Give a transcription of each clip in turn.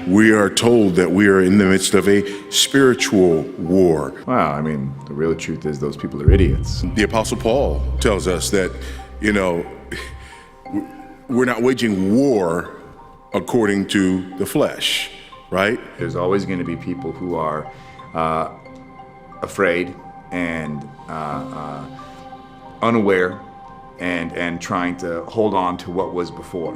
We are told that we are in the midst of a spiritual war. Well, I mean, the real truth is those people are idiots. The Apostle Paul tells us that, we're not waging war according to the flesh, right? There's always going to be people who are afraid and unaware and trying to hold on to what was before.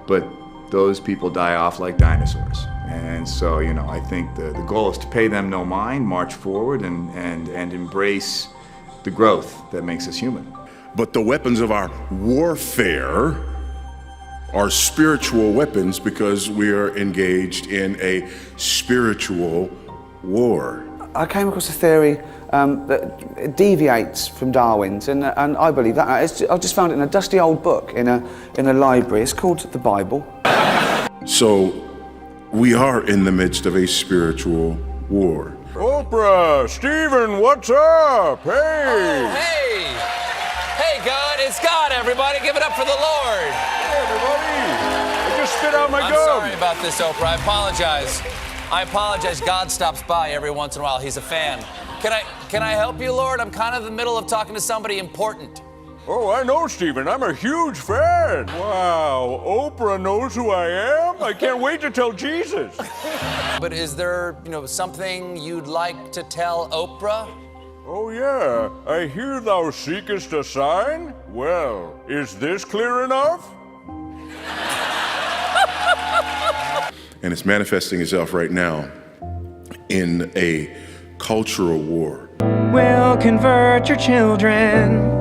But those people die off like dinosaurs. And so, I think the goal is to pay them no mind, march forward, and embrace the growth that makes us human. But the weapons of our warfare are spiritual weapons because we are engaged in a spiritual war. I came across a theory that deviates from Darwin's, and I believe that. I just found it in a dusty old book in a library. It's called the Bible. So we are in the midst of a spiritual war. Oprah, Steven, what's up? Hey! Oh, hey! Hey, God, it's God, everybody. Give it up for the Lord. Hey, everybody. I just spit out my I'm gum. sorry about this, Oprah. I apologize. God stops by every once in a while. He's a fan. Can I help you, Lord? I'm kind of in the middle of talking to somebody important. Oh, I know, Steven. I'm a huge fan. Wow, Oprah knows who I am? I can't wait to tell Jesus. But is there, something you'd like to tell Oprah? Oh, yeah. I hear thou seekest a sign? Well, is this clear enough? And it's manifesting itself right now in a cultural war. We'll convert your children.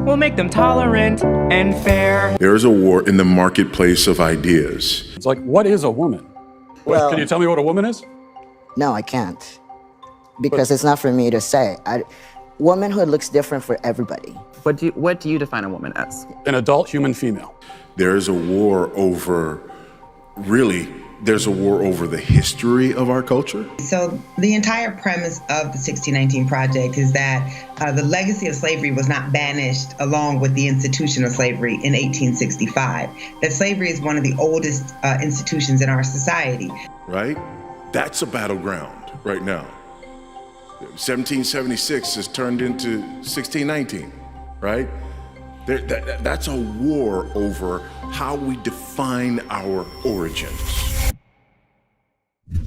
We'll make them tolerant and fair. There is a war in the marketplace of ideas. It's like, what is a woman? Well, can you tell me what a woman is? No, I can't. Because it's not for me to say. Womanhood looks different for everybody. What do you define a woman as? An adult human female. There is a war over, there's a war over the history of our culture. So the entire premise of the 1619 Project is that the legacy of slavery was not banished along with the institution of slavery in 1865. That slavery is one of the oldest institutions in our society. Right? That's a battleground right now. 1776 has turned into 1619, right? That's a war over how we define our origins.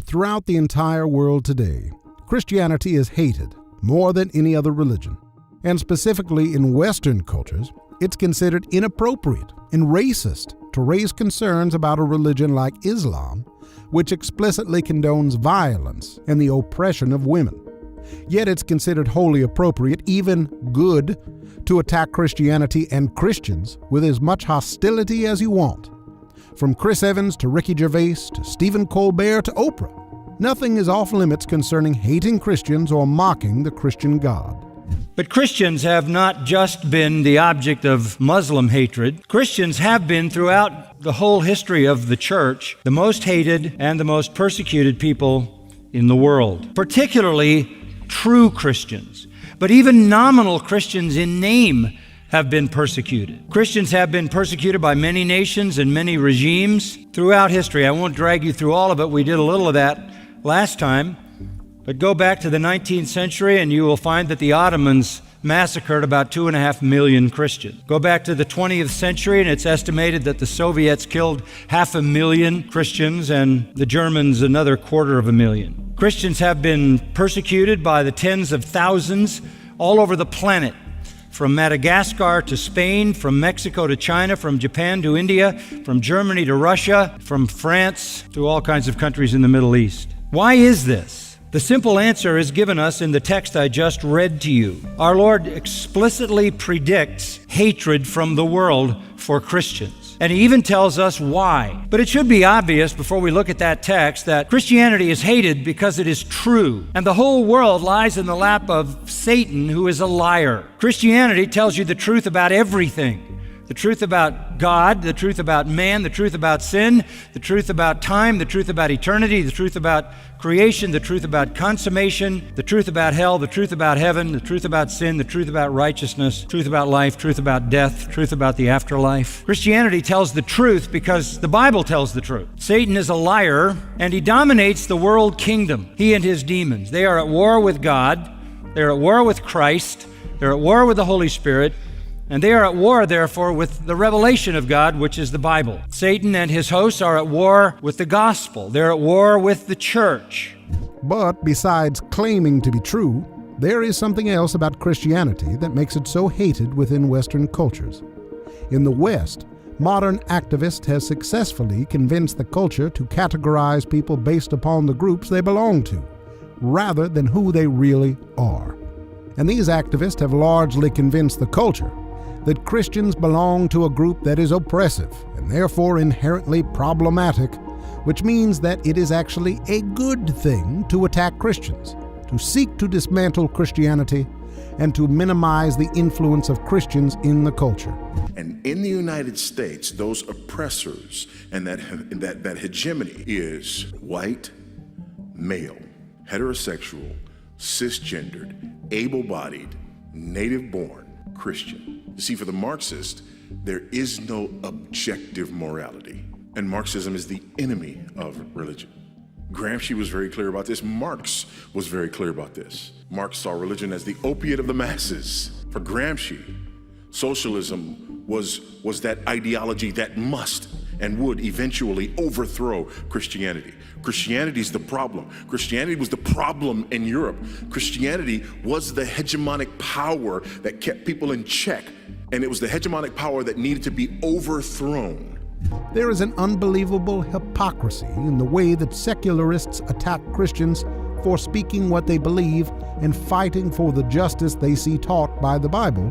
Throughout the entire world today, Christianity is hated more than any other religion. And specifically in Western cultures, it's considered inappropriate and racist to raise concerns about a religion like Islam, which explicitly condones violence and the oppression of women. Yet it's considered wholly appropriate, even good, to attack Christianity and Christians with as much hostility as you want. From Chris Evans to Ricky Gervais to Stephen Colbert to Oprah, nothing is off limits concerning hating Christians or mocking the Christian God. But Christians have not just been the object of Muslim hatred. Christians have been, throughout the whole history of the church, the most hated and the most persecuted people in the world, particularly true Christians. But even nominal Christians in name have been persecuted. Christians have been persecuted by many nations and many regimes throughout history. I won't drag you through all of it. We did a little of that last time. But go back to the 19th century and you will find that the Ottomans massacred about 2.5 million Christians. Go back to the 20th century and it's estimated that the Soviets killed 500,000 Christians and the Germans another 250,000. Christians have been persecuted by the tens of thousands all over the planet, from Madagascar to Spain, from Mexico to China, from Japan to India, from Germany to Russia, from France to all kinds of countries in the Middle East. Why is this? The simple answer is given us in the text I just read to you. Our Lord explicitly predicts hatred from the world for Christians. And he even tells us why. But it should be obvious before we look at that text that Christianity is hated because it is true. And the whole world lies in the lap of Satan, who is a liar. Christianity tells you the truth about everything. the truth about God, the truth about man, the truth about sin, the truth about time, the truth about eternity, the truth about creation, the truth about consummation, the truth about hell, the truth about heaven, the truth about sin, the truth about righteousness, truth about life, truth about death, truth about the afterlife. Christianity tells the truth because the Bible tells the truth. Satan is a liar, and he dominates the world kingdom, he and his demons. They are at war with God, they're at war with Christ, they're at war with the Holy Spirit, and they are at war, therefore, with the revelation of God, which is the Bible. Satan and his hosts are at war with the gospel. They're at war with the church. But besides claiming to be true, there is something else about Christianity that makes it so hated within Western cultures. In the West, modern activists have successfully convinced the culture to categorize people based upon the groups they belong to, rather than who they really are. And these activists have largely convinced the culture that Christians belong to a group that is oppressive and therefore inherently problematic, which means that it is actually a good thing to attack Christians, to seek to dismantle Christianity, and to minimize the influence of Christians in the culture. And in the United States, those oppressors and that hegemony is white, male, heterosexual, cisgendered, able-bodied, native-born Christian. You see, for the Marxist, there is no objective morality, and Marxism is the enemy of religion. Gramsci was very clear about this. Marx was very clear about this. Marx saw religion as the opiate of the masses. For Gramsci, socialism was that ideology that must and would eventually overthrow Christianity. Christianity is the problem. Christianity was the problem in Europe. Christianity was the hegemonic power that kept people in check, and it was the hegemonic power that needed to be overthrown. There is an unbelievable hypocrisy in the way that secularists attack Christians for speaking what they believe and fighting for the justice they see taught by the Bible,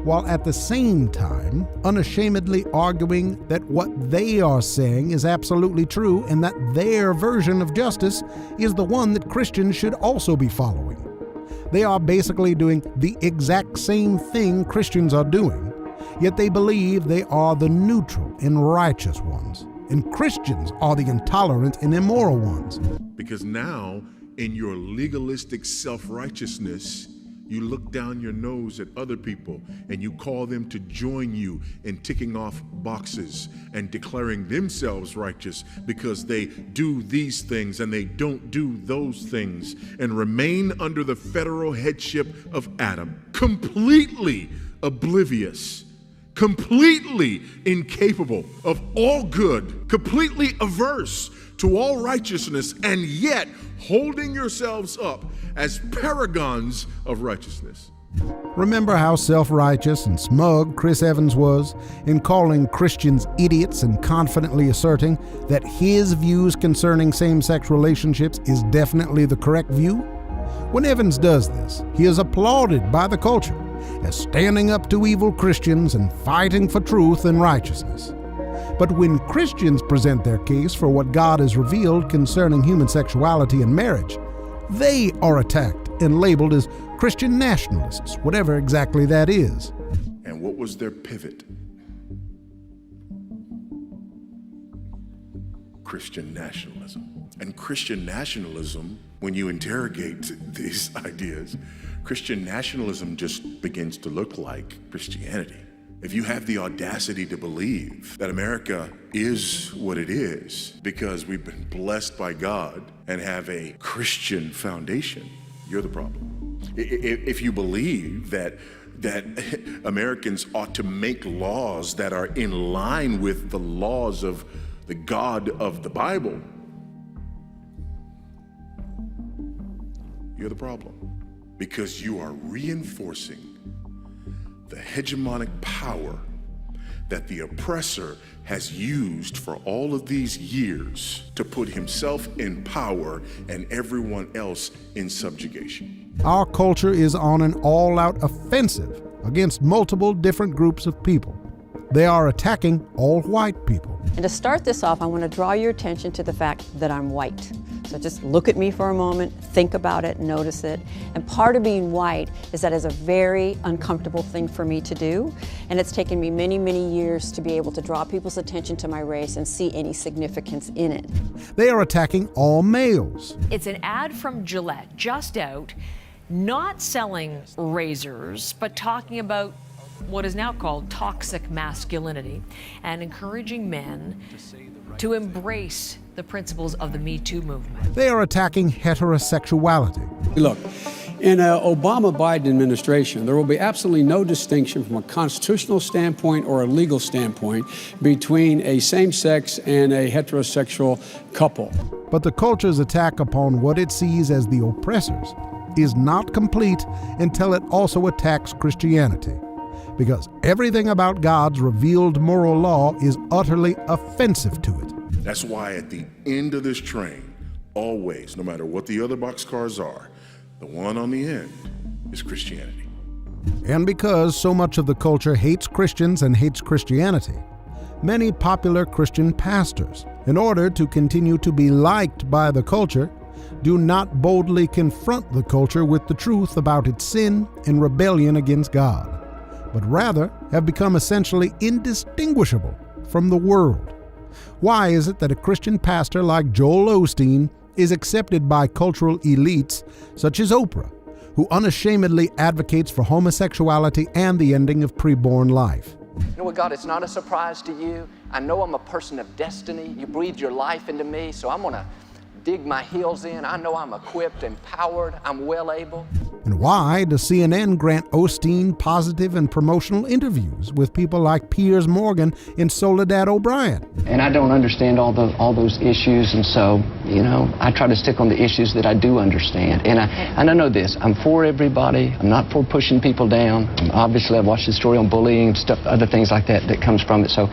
while at the same time unashamedly arguing that what they are saying is absolutely true and that their version of justice is the one that Christians should also be following. They are basically doing the exact same thing Christians are doing, yet they believe they are the neutral and righteous ones, and Christians are the intolerant and immoral ones. Because now, in your legalistic self-righteousness, you look down your nose at other people and you call them to join you in ticking off boxes and declaring themselves righteous because they do these things and they don't do those things and remain under the federal headship of Adam, completely oblivious, completely incapable of all good, completely averse to all righteousness, and yet holding yourselves up as paragons of righteousness. Remember how self-righteous and smug Chris Evans was in calling Christians idiots and confidently asserting that his views concerning same-sex relationships is definitely the correct view? When Evans does this, he is applauded by the culture as standing up to evil Christians and fighting for truth and righteousness. But when Christians present their case for what God has revealed concerning human sexuality and marriage, they are attacked and labeled as Christian nationalists, whatever exactly that is. And what was their pivot? Christian nationalism. And Christian nationalism, when you interrogate these ideas, Christian nationalism just begins to look like Christianity. If you have the audacity to believe that America is what it is because we've been blessed by God and have a Christian foundation, you're the problem. If you believe that Americans ought to make laws that are in line with the laws of the God of the Bible, you're the problem, because you are reinforcing the hegemonic power that the oppressor has used for all of these years to put himself in power and everyone else in subjugation. Our culture is on an all-out offensive against multiple different groups of people. They are attacking all white people. And to start this off, I want to draw your attention to the fact that I'm white. So just look at me for a moment, think about it, notice it. And part of being white is that is a very uncomfortable thing for me to do. And it's taken me many, many years to be able to draw people's attention to my race and see any significance in it. They are attacking all males. It's an ad from Gillette, just out, not selling razors, but talking about what is now called toxic masculinity and encouraging men to embrace the principles of the Me Too movement. They are attacking heterosexuality. Look, in an Obama-Biden administration, there will be absolutely no distinction from a constitutional standpoint or a legal standpoint between a same-sex and a heterosexual couple. But the culture's attack upon what it sees as the oppressors is not complete until it also attacks Christianity, because everything about God's revealed moral law is utterly offensive to it. That's why at the end of this train, always, no matter what the other boxcars are, the one on the end is Christianity. And because so much of the culture hates Christians and hates Christianity, many popular Christian pastors, in order to continue to be liked by the culture, do not boldly confront the culture with the truth about its sin and rebellion against God, but rather have become essentially indistinguishable from the world. Why is it that a Christian pastor like Joel Osteen is accepted by cultural elites such as Oprah, who unashamedly advocates for homosexuality and the ending of preborn life? You know what, God, it's not a surprise to you. I know I'm a person of destiny. You breathed your life into me, so I'm going to dig my heels in. I know I'm equipped, empowered, I'm well able. And why does CNN grant Osteen positive and promotional interviews with people like Piers Morgan and Soledad O'Brien? And I don't understand all those issues, and so, you know, I try to stick on the issues that I do understand. And I know this, I'm for everybody. I'm not for pushing people down. Obviously, I've watched the story on bullying and stuff, other things like that comes from it. So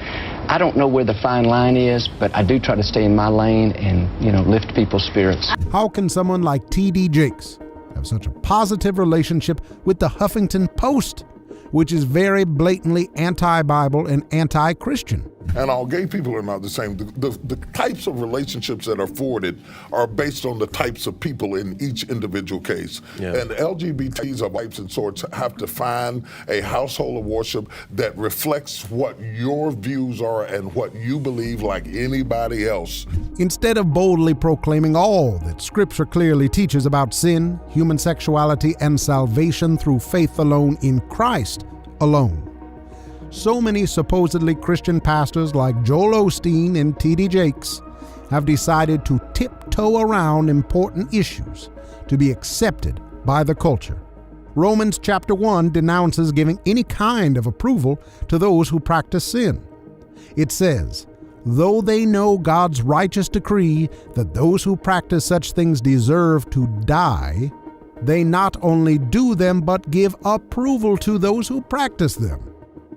I don't know where the fine line is, but I do try to stay in my lane and, you know, lift people's spirits. How can someone like T.D. Jakes have such a positive relationship with the Huffington Post, which is very blatantly anti-Bible and anti-Christian? And all gay people are not the same. The types of relationships that are afforded are based on the types of people in each individual case. Yeah. And LGBTs of types and sorts have to find a household of worship that reflects what your views are and what you believe like anybody else. Instead of boldly proclaiming all that Scripture clearly teaches about sin, human sexuality, and salvation through faith alone in Christ alone, so many supposedly Christian pastors like Joel Osteen and T.D. Jakes have decided to tiptoe around important issues to be accepted by the culture. Romans chapter 1 denounces giving any kind of approval to those who practice sin. It says, though they know God's righteous decree that those who practice such things deserve to die, they not only do them but give approval to those who practice them.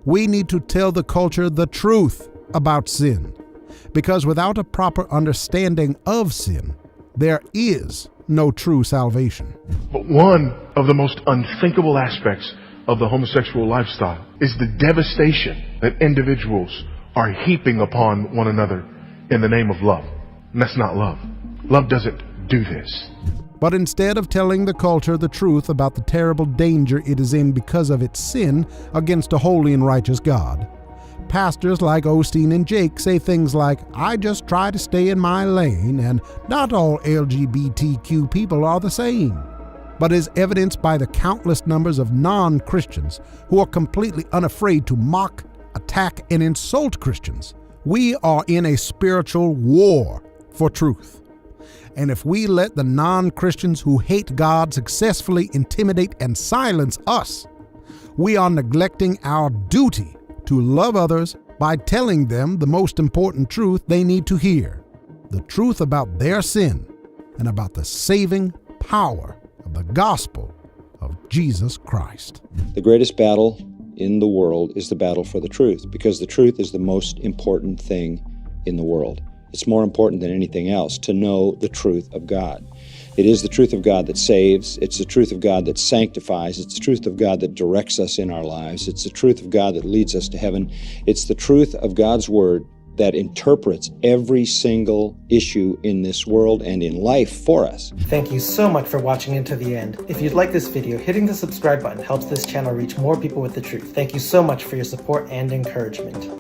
We need to tell the culture the truth about sin, because without a proper understanding of sin, there is no true salvation. But one of the most unthinkable aspects of the homosexual lifestyle is the devastation that individuals are heaping upon one another in the name of love. And that's not love. Love doesn't do this. But instead of telling the culture the truth about the terrible danger it is in because of its sin against a holy and righteous God, pastors like Osteen and Jake say things like, I just try to stay in my lane, and not all LGBTQ people are the same. But as evidenced by the countless numbers of non-Christians who are completely unafraid to mock, attack, and insult Christians, we are in a spiritual war for truth. And if we let the non-Christians who hate God successfully intimidate and silence us, we are neglecting our duty to love others by telling them the most important truth they need to hear, the truth about their sin and about the saving power of the gospel of Jesus Christ. The greatest battle in the world is the battle for the truth, because the truth is the most important thing in the world. It's more important than anything else to know the truth of God. It is the truth of God that saves. It's the truth of God that sanctifies. It's the truth of God that directs us in our lives. It's the truth of God that leads us to heaven. It's the truth of God's Word that interprets every single issue in this world and in life for us. Thank you so much for watching into the end. If you'd like this video, hitting the subscribe button helps this channel reach more people with the truth. Thank you so much for your support and encouragement.